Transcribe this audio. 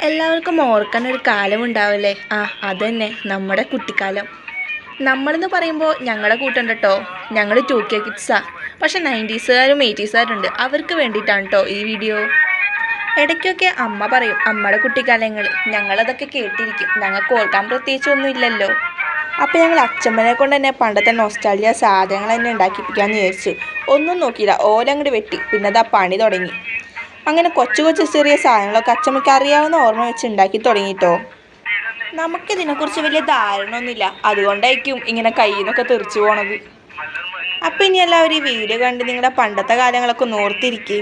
എല്ലാവർക്കും ഓർക്കാൻ ഒരു കാലം ഉണ്ടാവില്ലേ? അതന്നെ നമ്മുടെ കുട്ടിക്കാലം. നമ്മളെന്ന് പറയുമ്പോൾ ഞങ്ങളുടെ കൂട്ടുണ്ട് കേട്ടോ. ഞങ്ങൾ 2K കിഡ്സാ. പക്ഷെ 90s-കാരും 80s-കാരുണ്ട്. അവർക്ക് വേണ്ടിയിട്ടാണ് കേട്ടോ ഈ വീഡിയോ. ഇടയ്ക്കൊക്കെ അമ്മ പറയും അമ്മയുടെ കുട്ടിക്കാലങ്ങൾ. ഞങ്ങളതൊക്കെ കേട്ടിരിക്കും. ഞങ്ങൾക്ക് ഓർക്കാൻ പ്രത്യേകിച്ചൊന്നും ഇല്ലല്ലോ. അപ്പം ഞങ്ങൾ അച്ഛമ്മനെ കൊണ്ട് തന്നെ പണ്ടത്തെ നൊസ്റ്റാൾജിയ സാധനങ്ങൾ തന്നെ ഉണ്ടാക്കിപ്പിക്കാമെന്ന് വിചാരിച്ചു. ഒന്നും നോക്കിയില്ല, ഓലങ്ങോട്ട് വെട്ടി. പിന്നെ അതാ പണി തുടങ്ങി. അങ്ങനെ കൊച്ചു കൊച്ചു ചെറിയ സാധനങ്ങളൊക്കെ അച്ചമ്മയ്ക്ക് അറിയാവുന്ന ഓർമ്മ വെച്ച് ഉണ്ടാക്കി തുടങ്ങിയിട്ടോ. നമുക്കിതിനെക്കുറിച്ച് വലിയ ധാരണയൊന്നുമില്ല, അതുകൊണ്ടായിരിക്കും ഇങ്ങനെ കയ്യിൽ നിന്നൊക്കെ തെറിച്ചു പോണത്. അപ്പം ഇനി എല്ലാവരും ഈ വീഡിയോ കണ്ട് നിങ്ങളുടെ പണ്ടത്തെ കാലങ്ങളൊക്കെ ഒന്ന് ഓർത്തിരിക്കേ.